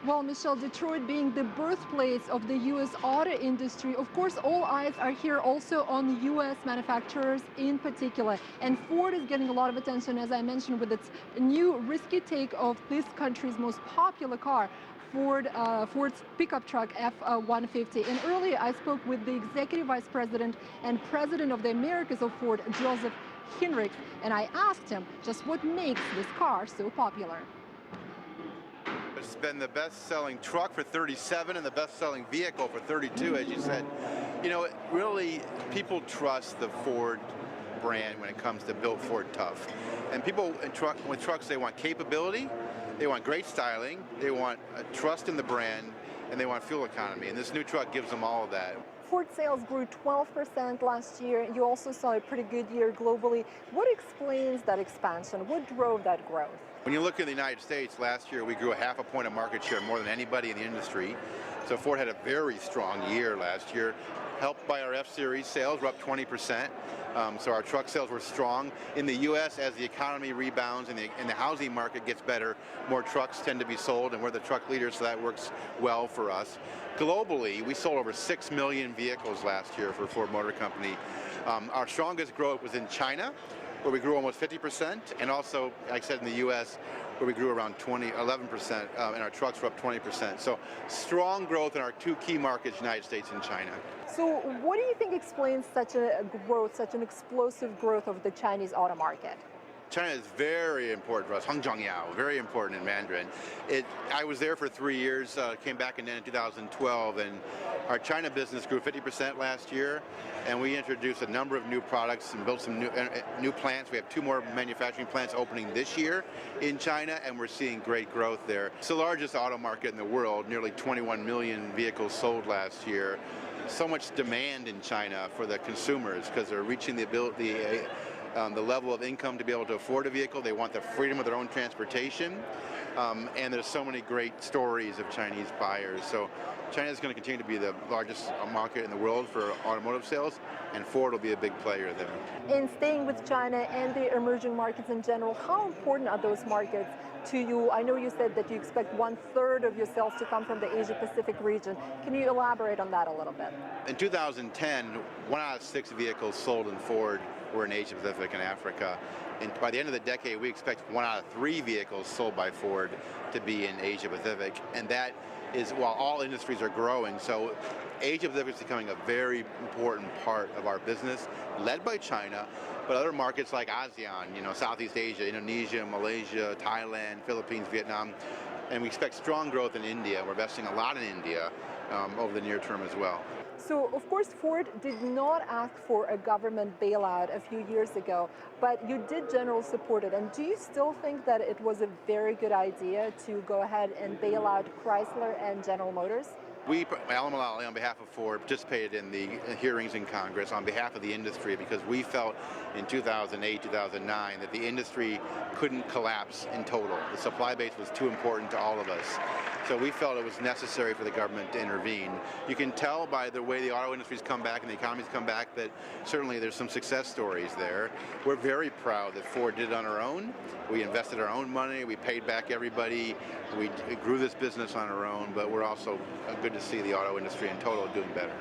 Well, Michelle, Detroit being the birthplace of the U.S. auto industry, of course, all eyes are here also on U.S. manufacturers in particular. And Ford is getting a lot of attention, as I mentioned, with its new risky take of this country's most popular car, Ford's pickup truck F-150. And earlier, I spoke with the Executive Vice President and President of the Americas of Ford, Joseph Hinrichs, and I asked him just what makes this car so popular. It's been the best-selling truck for 37 and the best-selling vehicle for 32, as you said. You know, really, people trust the Ford brand when it comes to built Ford tough. And people with trucks, they want capability, they want great styling, they want trust in the brand, and they want fuel economy. And this new truck gives them all of that. Ford sales grew 12% last year. You also saw a pretty good year globally. What explains that expansion? What drove that growth? When you look in the United States, last year we grew a half a point of market share more than anybody in the industry. So Ford had a very strong year last year, helped by our F-Series sales. We're up 20%. So our truck sales were strong. In the U.S., as the economy rebounds and the housing market gets better, more trucks tend to be sold, and we're the truck leaders, so that works well for us. Globally, we sold over 6 million vehicles last year for Ford Motor Company. Our strongest growth was in China, where we grew almost 50%, and also, like I said, in the U.S., where we grew around 11%, and our trucks were up 20%. So strong growth in our two key markets, United States and China. So what do you think explains such a growth, such an explosive growth of the Chinese auto market? China is very important for us, Hongzhongyao, very important in Mandarin. I was there for 3 years, came back in 2012, and our China business grew 50% last year, and we introduced a number of new products and built some new plants. We have 2 more manufacturing plants opening this year in China, and we're seeing great growth there. It's the largest auto market in the world, nearly 21 million vehicles sold last year. So much demand in China for the consumers because they're reaching the level of income to be able to afford a vehicle. They want the freedom of their own transportation. And there's so many great stories of Chinese buyers. So China is going to continue to be the largest market in the world for automotive sales, and Ford will be a big player there. In staying with China and the emerging markets in general, how important are those markets to you? I know you said that you expect 1/3 of your sales to come from the Asia-Pacific region. Can you elaborate on that a little bit? In 2010, 1 out of 6 vehicles sold in Ford were in Asia-Pacific and Africa. And by the end of the decade, we expect 1 out of 3 vehicles sold by Ford to be in Asia-Pacific. And that is while all industries are growing. So Asia-Pacific is becoming a very important part of our business, led by China, but other markets like ASEAN, you know, Southeast Asia, Indonesia, Malaysia, Thailand, Philippines, Vietnam. And we expect strong growth in India. We're investing a lot in India over the near term as well. So, of course, Ford did not ask for a government bailout a few years ago, but you did generally support it. And do you still think that it was a very good idea to go ahead and bail out Chrysler and General Motors? We, Alan Mulally, on behalf of Ford, participated in the hearings in Congress on behalf of the industry because we felt in 2008, 2009 that the industry couldn't collapse in total. The supply base was too important to all of us. So we felt it was necessary for the government to intervene. You can tell by the way the auto industry's come back and the economy's come back that certainly there's some success stories there. We're very proud that Ford did it on our own. We invested our own money, we paid back everybody, we grew this business on our own, but we're also good to see the auto industry in total doing better.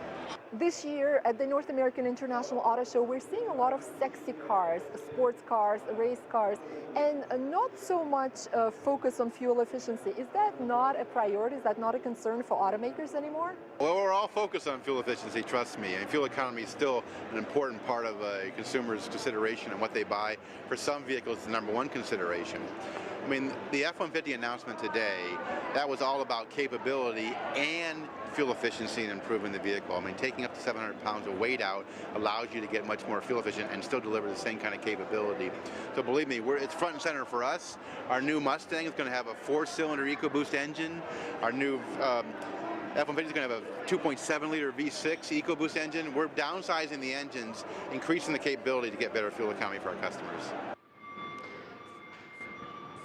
This year at the North American International Auto Show, we're seeing a lot of sexy cars, sports cars, race cars, and not so much focus on fuel efficiency. Is that not a priority? Is that not a concern for automakers anymore? Well, we're all focused on fuel efficiency, trust me. And fuel economy is still an important part of a consumer's consideration and what they buy. For some vehicles, it's the #1 consideration. I mean, the F-150 announcement today, that was all about capability and fuel efficiency and improving the vehicle. I mean, taking up to 700 pounds of weight out allows you to get much more fuel efficient and still deliver the same kind of capability. So believe me, it's front and center for us. Our new Mustang is going to have a 4-cylinder EcoBoost engine. Our new F-150 is going to have a 2.7-liter V6 EcoBoost engine. We're downsizing the engines, increasing the capability to get better fuel economy for our customers.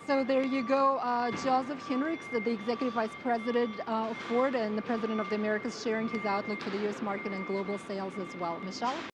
So there you go, Joseph Hinrichs, the Executive Vice President of Ford and the President of the Americas, sharing his outlook for the U.S. market and global sales as well. Michelle?